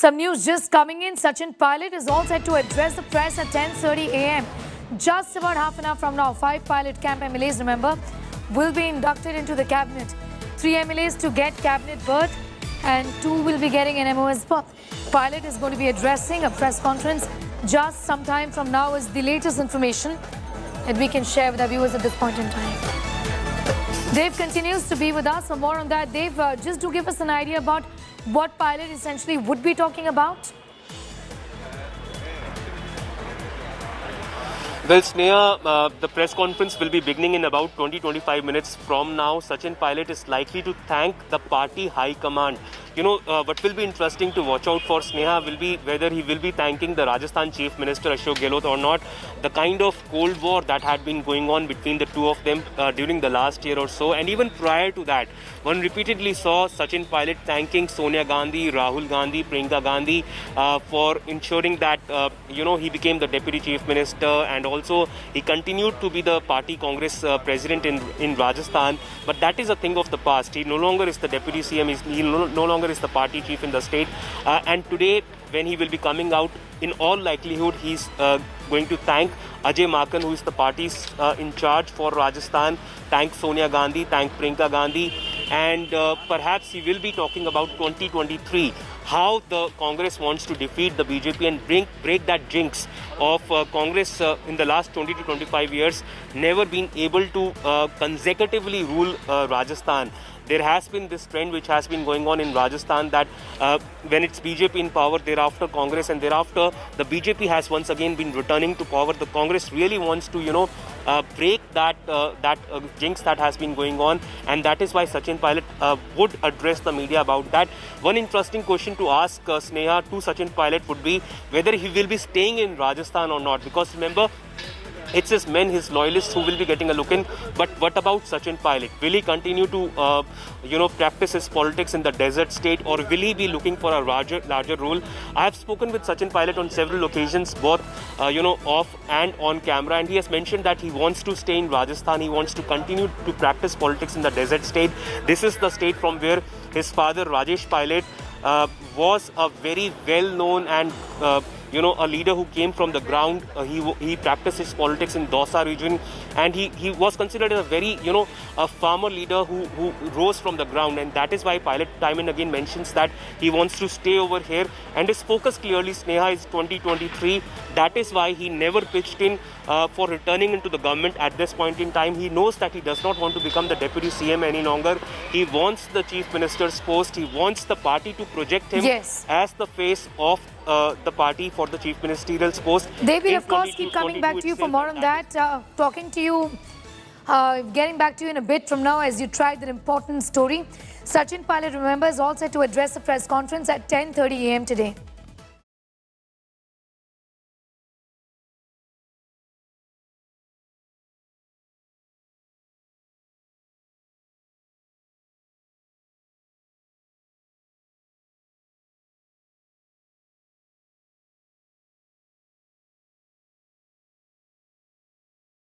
Some news just coming in. Sachin Pilot is all set to address the press at 10:30 a.m. Just about half an hour from now, 5 Pilot Camp MLAs, remember, will be inducted into the cabinet. 3 MLAs to get cabinet berth and 2 will be getting an MOS berth. Pilot is going to be addressing a press conference just some time from now is the latest information that we can share with our viewers at this point in time. Dave continues to be with us. For more on that, Dave, just to give us an idea about what Pilot essentially would be talking about. Well, Sneha, the press conference will be beginning in about 20-25 minutes from now. Sachin Pilot is likely to thank the party high command. You know, what will be interesting to watch out for, Sneha, will be whether he will be thanking the Rajasthan Chief Minister Ashok Gehlot or not. The kind of Cold War that had been going on between the two of them during the last year or so, and even prior to that, one repeatedly saw Sachin Pilot thanking Sonia Gandhi, Rahul Gandhi, Priyanka Gandhi for ensuring that, he became the Deputy Chief Minister, and also he continued to be the party Congress president in Rajasthan. But that is a thing of the past. He no longer is the Deputy CM, he no longer is the party chief in the state. And today, when he will be coming out, in all likelihood, he's going to thank Ajay Maken, who is the party's in charge for Rajasthan, thank Sonia Gandhi, thank Priyanka Gandhi, and perhaps he will be talking about 2023, how the Congress wants to defeat the BJP and break that jinx of Congress in the last 20 to 25 years, never been able to consecutively rule Rajasthan. There has been this trend which has been going on in Rajasthan that when it's BJP in power, thereafter Congress, and thereafter the BJP has once again been returning to power. The Congress really wants to, break that jinx that has been going on, and that is why Sachin Pilot would address the media about that. One interesting question to ask Sneha to Sachin Pilot would be whether he will be staying in Rajasthan or not, because remember, it's his men, his loyalists who will be getting a look in. But what about Sachin Pilot? Will he continue to, practice his politics in the desert state, or will he be looking for a larger role? I have spoken with Sachin Pilot on several occasions, both, off and on camera, and he has mentioned that he wants to stay in Rajasthan. He wants to continue to practice politics in the desert state. This is the state from where his father, Rajesh Pilot, was a very well-known and a leader who came from the ground. He practiced his politics in Dausa region, and he was considered a very, a farmer leader who rose from the ground, and that is why Pilot time and again mentions that he wants to stay over here, and his focus clearly, Sneha, is 2023. That is why he never pitched in for returning into the government at this point in time. He knows that he does not want to become the Deputy CM any longer. He wants the Chief Minister's post. He wants the party to project him as the face of the party for the Chief Ministerial's post. They will, of course, keep coming back to you for more on that. Talking to you, getting back to you in a bit from now as you track that important story. Sachin Pilot, remember, is all set to address the press conference at 10:30 a.m. today.